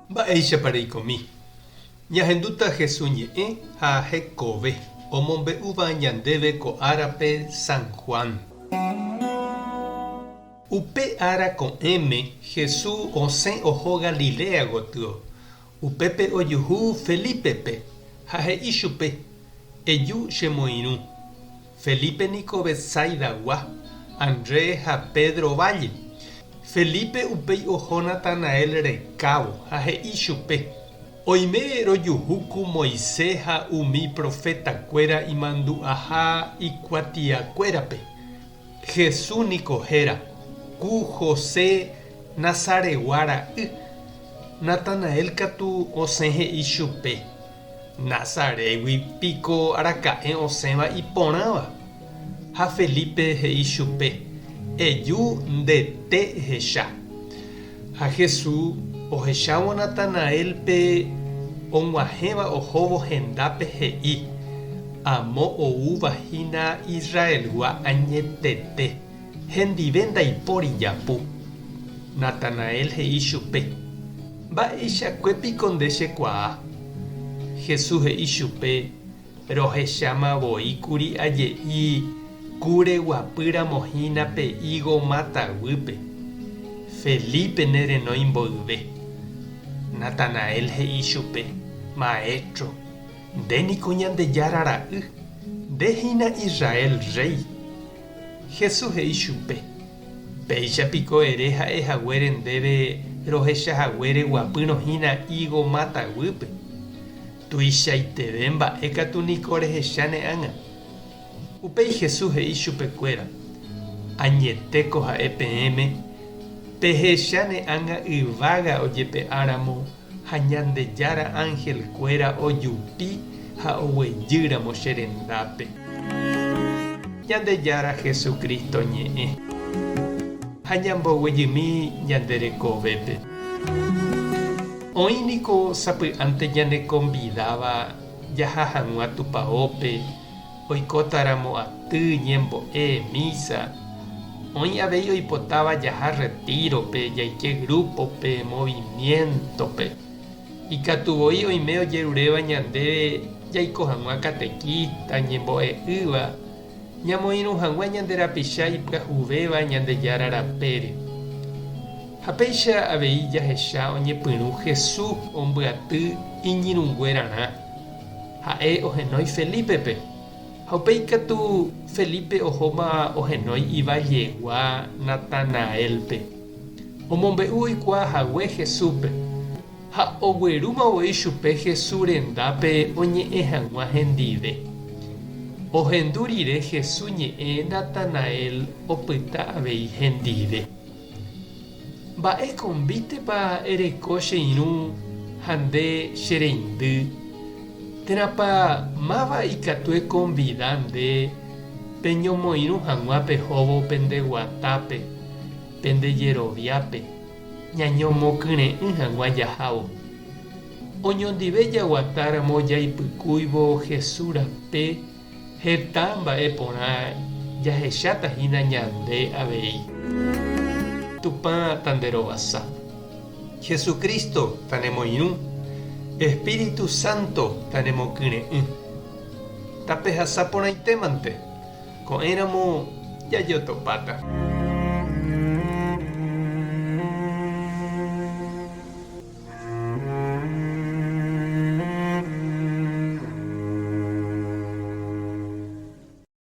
Mba'éichapareikomi. Ñahendúta Jesús ñe'ẽ ha hekove omombe'úva ñandéve ko árape San Juan. Upe ára ko'ẽme Jesús osẽ oho Galilea gotyo. Upépe ojuhu Felípepe ha he'i chupe: eju chemoirũ. Felipe niko Betsaidagua, Andrés ha Pedro valle. Felipe upéi oho Natanael rekávo ha he'i chupe: oime rojuhúku Moisés ha umi profetakuéra imandu'aha ikuatiakuérape. Jesús niko héra: ku José Nazareguára y. Natanael katu osẽ he'i chupe: Nazarégui piko araka'e osẽva iporãva. Ha Felipe he'i chupe: eju ndete hecha. Ha Jesús ohechávo Natanaelpe og̃uahẽva ohóvo hendápe he'i: amo ouvahína Israelgua añetete, hendive ndaipóri japu. Natanael he'i chupe: mba'eichakuépiko nde chekuaa. Jesús he'i chupe: rohechámavoíkuri aje'i kure guapyramohína pe higo mataguýpe. Felipe nerenói mboyve. Natanael he'i chupe: maestro, ndéniko ñandejára ra'y, ndéhína Israel rey. Jesús he'i chupe: péichapiko ere ha'ehaguére ndéve rohechahaguére guapynohína higo mataguýpe. Tuichaiteve mba'e katu niko rehecha ne'ãnga. Upéi Jesús he'i chupekuéra: añetéko ha'e peẽme, pehecha ne'ãnga yvága ojepe'áramo ha ñandejára ángelkuéra ojupi ha oguejýramo che rendápe. Ñandejára Jesucristo ñe'ẽ ha ñamboguejymi ñande rekovépe. Oĩniko sapy'ánte ñane convidaba jaha hag̃ua tupãópe, oikótaramo aty ñembo'e misa. Oĩ avei oipotáva jaha retirope, jaike grupope, movimientope. Ikatuvoi oime ojeruréva ñandéve jaiko hag̃ua katekista, ñembo'e'ỹva, ñamoirũ hag̃ua ñande rapicha ipyahuvéva Ñandejára Rapére. Ha péicha avei jahecha oñepyrũ Jesús ombyaty iñirũnguerarã. Ha'e ohenói Felípepe. Ha upéi katu Felipe ohóma ohenói ivajegua Natanaelpe. Omombe'u oikuaahague Jesúspe. Ha oguerúmavoi chupe Jesús rendápe oñe'ẽ hag̃ua hendive. Ohendu rire Jesús ñe'ẽ Natanael opyta avei hendive. Mba'e konvítepa ereko che irũ ha nde che reindy. Térãpa máva ikatue convida nde pe ñomoirũ hag̃ua pehóvo pende guatápe, pende jeroviápe, ñañomokyre'ỹ hag̃ua jahávo. Oñondive jaguatáramo jaipykúivo Jesús rape heta mba'e porã jahechatahína ñande avei. Tupã tanderovasa. Jesucristo tanemoirũ, Espíritu Santo tanemokyre'ỹ. Tapehasaporãitémante ko'ẽramo jajotopáta.